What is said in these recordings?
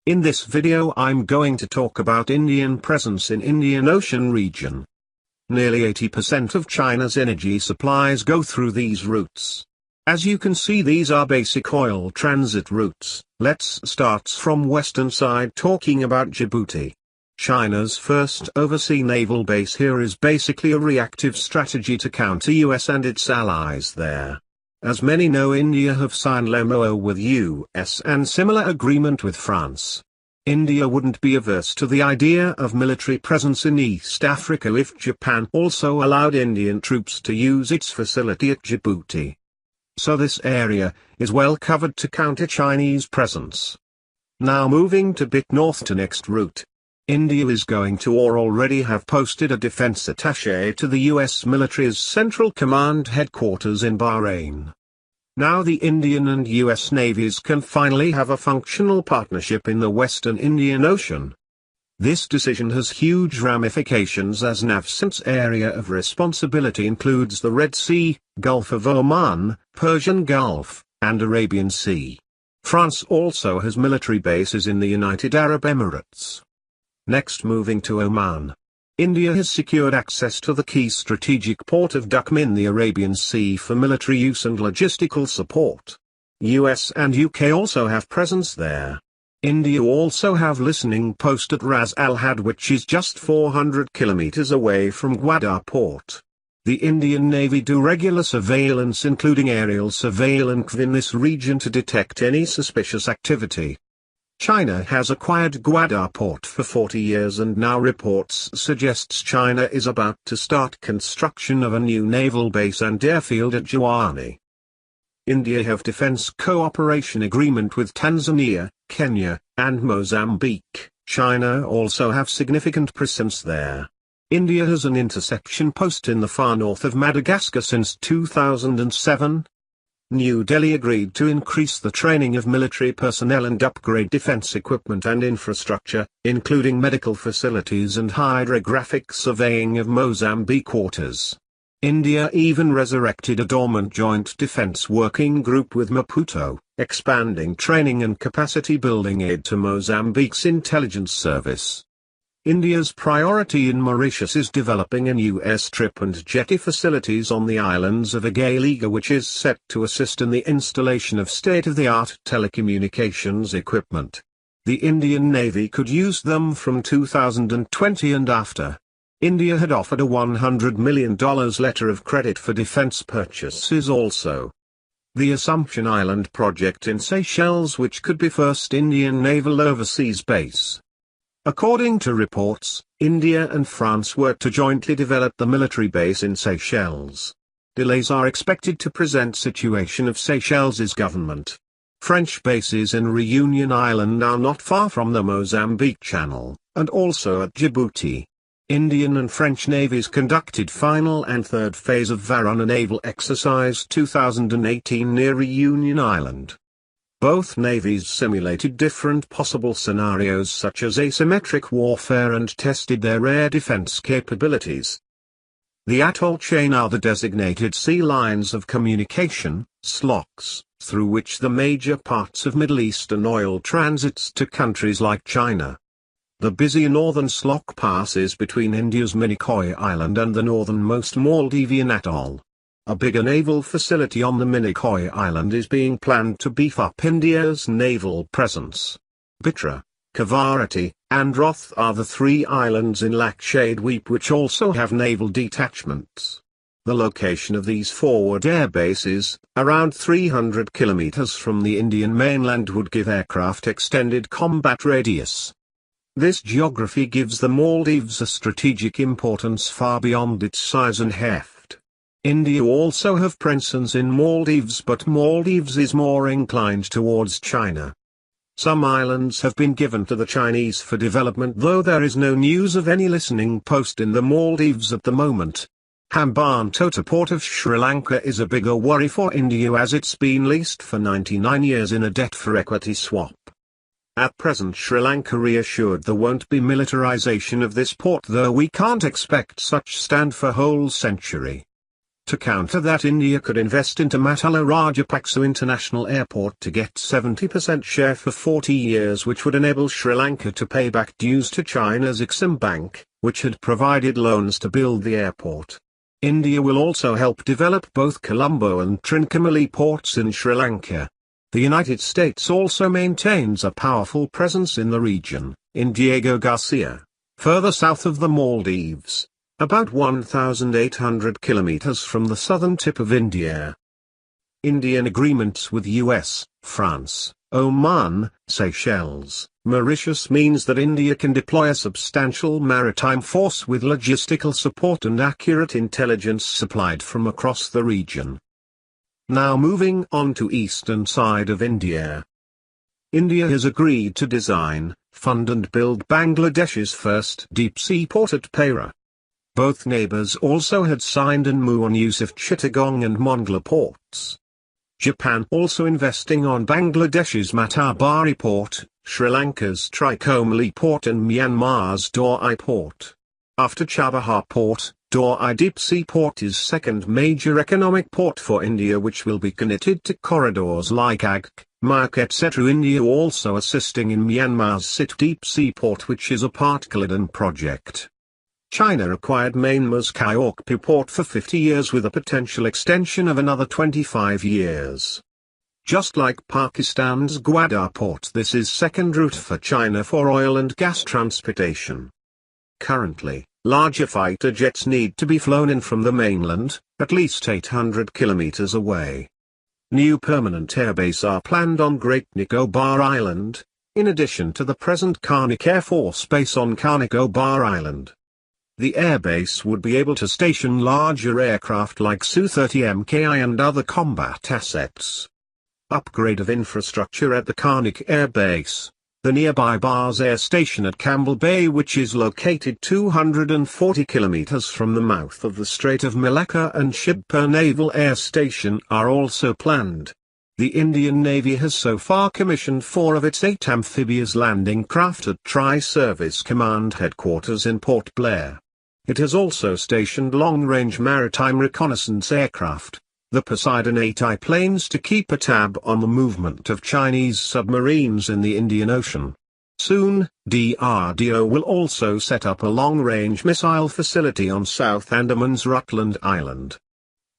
In this video I'm going to talk about Indian presence in Indian Ocean region. Nearly 80% of China's energy supplies go through these routes. As you can see, these are basic oil transit routes. Let's start from western side, talking about Djibouti. China's first overseas naval base here is basically a reactive strategy to counter US and its allies there. As many know, India have signed LEMOA with US and similar agreement with France. India wouldn't be averse to the idea of military presence in East Africa if Japan also allowed Indian troops to use its facility at Djibouti. So this area is well covered to counter Chinese presence. Now moving a bit north to next route. India is going to or already have posted a defense attaché to the US military's Central Command headquarters in Bahrain. Now the Indian and US navies can finally have a functional partnership in the Western Indian Ocean. This decision has huge ramifications, as NAVCENT's area of responsibility includes the Red Sea, Gulf of Oman, Persian Gulf, and Arabian Sea. France also has military bases in the United Arab Emirates. Next, moving to Oman. India has secured access to the key strategic port of Duqm in the Arabian Sea for military use and logistical support. US and UK also have presence there. India also have listening post at Ras Al Had, which is just 400 kilometers away from Gwadar port. The Indian Navy do regular surveillance, including aerial surveillance in this region, to detect any suspicious activity. China has acquired Gwadar port for 40 years, and now reports suggests China is about to start construction of a new naval base and airfield at Jiwani. India have defense cooperation agreement with Tanzania, Kenya, and Mozambique. China also have significant presence there. India has an interception post in the far north of Madagascar since 2007. New Delhi agreed to increase the training of military personnel and upgrade defense equipment and infrastructure, including medical facilities and hydrographic surveying of Mozambique waters. India even resurrected a dormant joint defense working group with Maputo, expanding training and capacity building aid to Mozambique's intelligence service. India's priority in Mauritius is developing a new airstrip and jetty facilities on the islands of Igaliga, which is set to assist in the installation of state-of-the-art telecommunications equipment. The Indian Navy could use them from 2020 and after. India had offered a $100 million letter of credit for defense purchases also. The Assumption Island project in Seychelles, which could be first Indian naval overseas base. According to reports, India and France work to jointly develop the military base in Seychelles. Delays are expected to present situation of Seychelles' government. French bases in Reunion Island are not far from the Mozambique Channel, and also at Djibouti. Indian and French navies conducted final and third phase of Varuna Naval Exercise 2018 near Reunion Island. Both navies simulated different possible scenarios such as asymmetric warfare and tested their air defense capabilities. The atoll chain are the designated sea lines of communication, SLOCs, through which the major parts of Middle Eastern oil transits to countries like China. The busy northern SLOC passes between India's Minicoy Island and the northernmost Maldivian atoll. A bigger naval facility on the Minicoy Island is being planned to beef up India's naval presence. Bitra, Kavaratti, and Roth are the three islands in Lakshadweep which also have naval detachments. The location of these forward air bases, around 300 kilometers from the Indian mainland, would give aircraft extended combat radius. This geography gives the Maldives a strategic importance far beyond its size and heft. India also have presence in Maldives, but Maldives is more inclined towards China. Some islands have been given to the Chinese for development, though there is no news of any listening post in the Maldives at the moment. Hambantota port of Sri Lanka is a bigger worry for India, as it's been leased for 99 years in a debt for equity swap. At present, Sri Lanka reassured there won't be militarization of this port, though we can't expect such stand for whole century. To counter that, India could invest into Matala Rajapaksa International Airport to get 70% share for 40 years, which would enable Sri Lanka to pay back dues to China's Exim Bank, which had provided loans to build the airport. India will also help develop both Colombo and Trincomalee ports in Sri Lanka. The United States also maintains a powerful presence in the region, in Diego Garcia, further south of the Maldives, about 1,800 kilometers from the southern tip of India. Indian agreements with US, France, Oman, Seychelles, Mauritius means that India can deploy a substantial maritime force with logistical support and accurate intelligence supplied from across the region. Now moving on to eastern side of India. India has agreed to design, fund and build Bangladesh's first deep-sea port at Pera. Both neighbors also had signed an MoU on use of Chittagong and Mongla ports. Japan also investing on Bangladesh's Matabari port, Sri Lanka's Trincomalee port and Myanmar's Doi port. After Chabahar port, Doi Deep Sea Port is second major economic port for India, which will be connected to corridors like Agh, Mak etc. India also assisting in Myanmar's Sit Deep Sea Port, which is a part Caledon project. China acquired Myanmar's Kyaukphyu port for 50 years with a potential extension of another 25 years. Just like Pakistan's Gwadar port, this is second route for China for oil and gas transportation. Currently, larger fighter jets need to be flown in from the mainland, at least 800 kilometers away. New permanent airbase are planned on Great Nicobar Island, in addition to the present Karnik Air Force Base on Karnikobar Island. The airbase would be able to station larger aircraft like Su-30 Mki and other combat assets. Upgrade of infrastructure at the Karnik Air Base. The nearby Bars Air Station at Campbell Bay, which is located 240 kilometers from the mouth of the Strait of Malacca, and Shibpur Naval Air Station are also planned. The Indian Navy has so far commissioned 4 of its 8 amphibious landing craft at Tri-Service Command Headquarters in Port Blair. It has also stationed long-range maritime reconnaissance aircraft, the Poseidon 8I planes, to keep a tab on the movement of Chinese submarines in the Indian Ocean. Soon, DRDO will also set up a long-range missile facility on South Andaman's Rutland Island.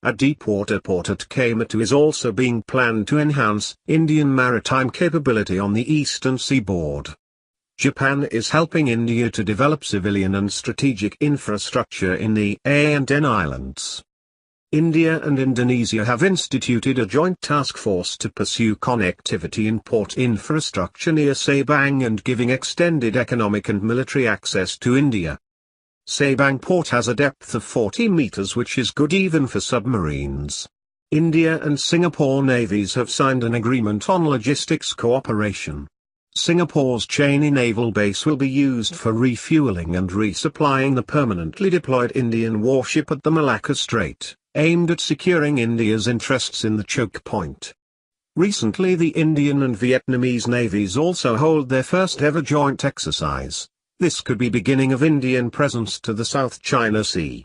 A deepwater port at Kaimatu is also being planned to enhance Indian maritime capability on the eastern seaboard. Japan is helping India to develop civilian and strategic infrastructure in the ANN Islands. India and Indonesia have instituted a joint task force to pursue connectivity in port infrastructure near Sabang and giving extended economic and military access to India. Sabang port has a depth of 40 meters, which is good even for submarines. India and Singapore navies have signed an agreement on logistics cooperation. Singapore's Cheney Naval Base will be used for refueling and resupplying the permanently deployed Indian warship at the Malacca Strait, aimed at securing India's interests in the choke point. Recently, the Indian and Vietnamese navies also hold their first ever joint exercise. This could be beginning of Indian presence to the South China Sea.